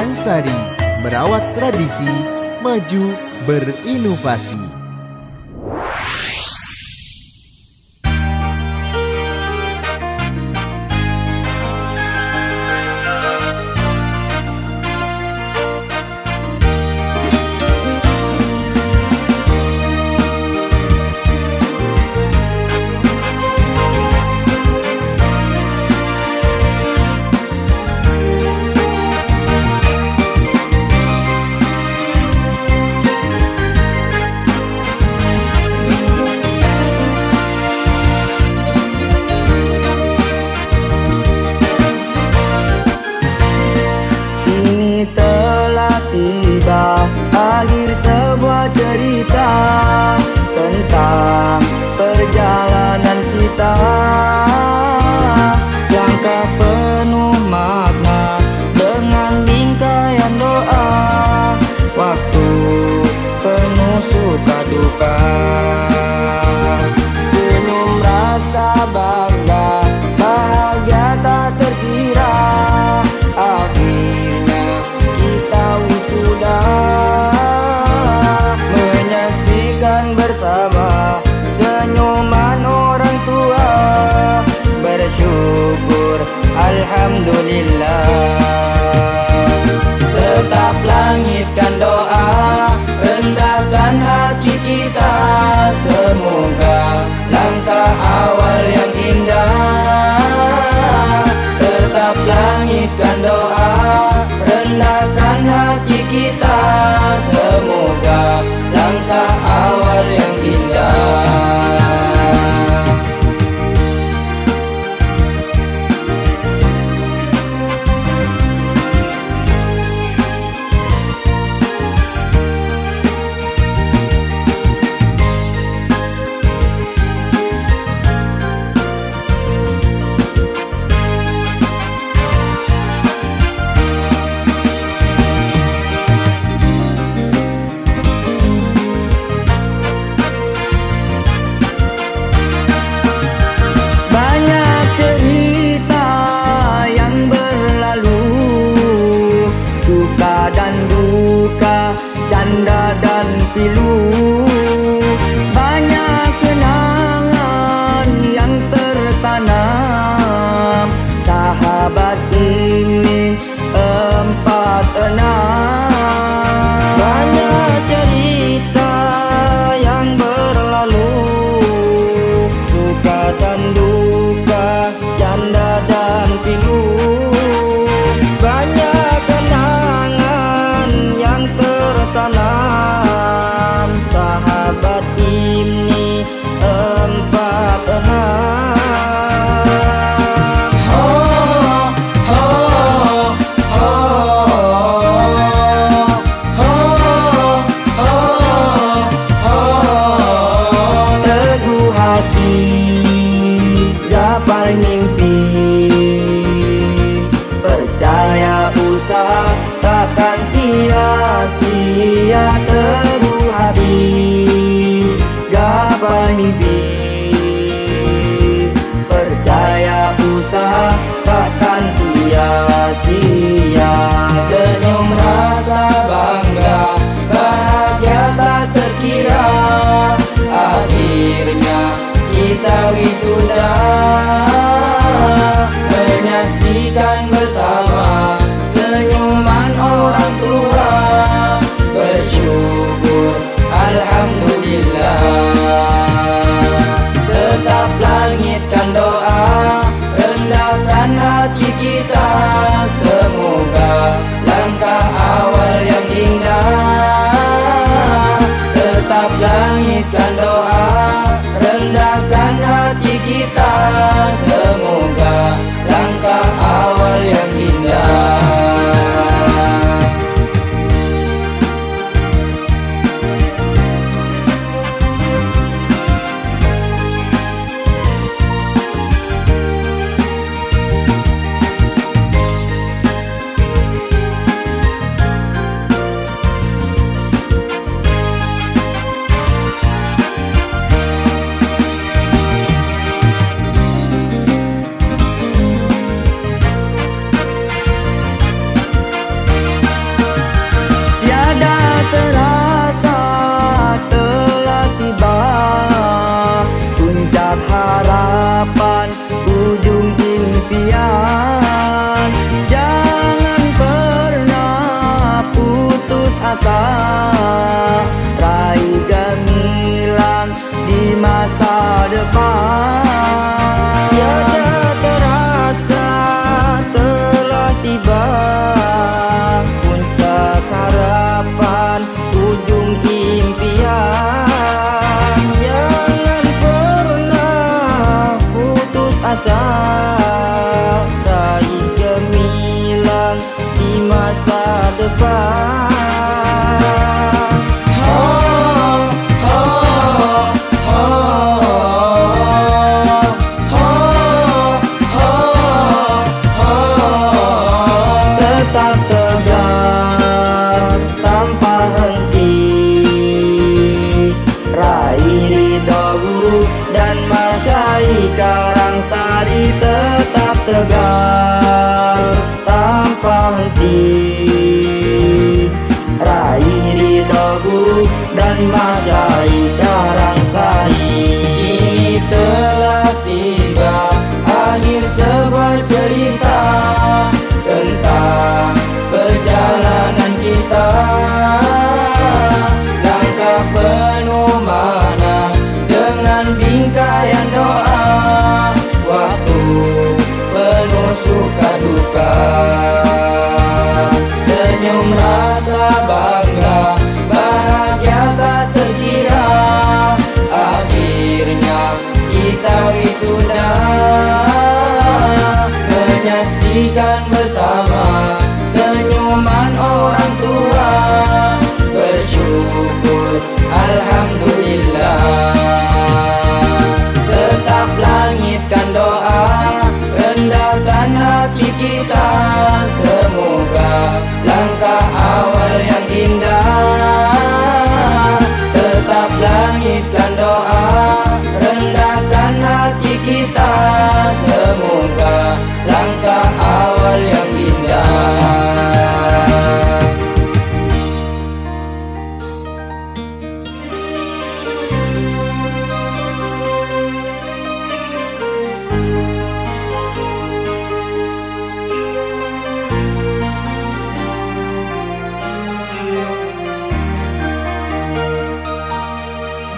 Bangsari, merawat tradisi, maju berinovasi. Akhir sebuah cerita tentang perjalanan kita, langkah penuh makna dengan bingkaian doa, waktu penuh suka duka, senyum rasa bangga, bahagia tak terkira, akhirnya kita wisuda, bersama senyuman orang tua, bersyukur alhamdulillah. Tetap langitkan doa, rendahkan hati kita, semoga langkah awal yang indah. Tetap langitkan doa, rendahkan hati kita, semoga langkah awal yang indah. Canda dan pilu, banyak kenangan yang tertanam, sahabat ini 46. Banyak cerita yang berlalu, suka dan duka, canda dan pilu, banyak kenangan yang tertanam, sahabat ini 46. Teguh hati, gapai mimpi, percaya usaha takkan sia-sia. Teguh hati, gapai mimpi, percaya usaha takkan sia-sia. Senyum rasa bangga, bahagia tak terkira, akhirnya kita wisuda, menyaksikan bersama senyuman orang tua, bersyukur alhamdulillah. Tetap langitkan doa, rendahkan hati kita, semoga langkah awal yang indah. Tetap langitkan doa, rendahkan hati kita, tegar tanpa henti, raih ridha guru dan masai Karangsari. Kini telah tiba akhir sebuah cerita tentang perjalanan kita. Langkah penuh makna dengan bingkaian doa, waktu penuh suka duka. Senyum rasa bangga, bahagia tak terkira, akhirnya kita wisuda. Menyaksikan bersama senyuman orang tua, bersyukur alhamdulillah. Tetap langitkan doa, rendahkan hati kita, semoga langkah awal yang indah. Tetap langitkan doa, rendahkan hati kita, semoga langkah awal yang indah.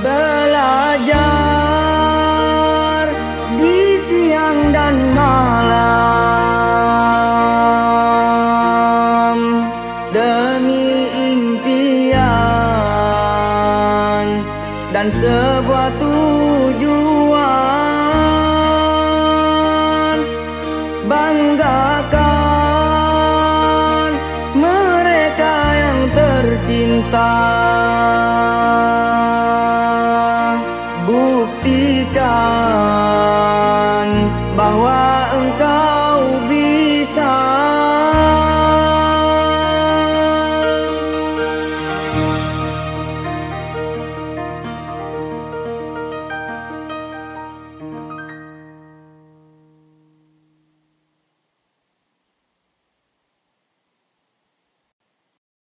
Belajar di siang dan malam demi impian dan sebuah tujuan. Banggakan mereka yang tercinta.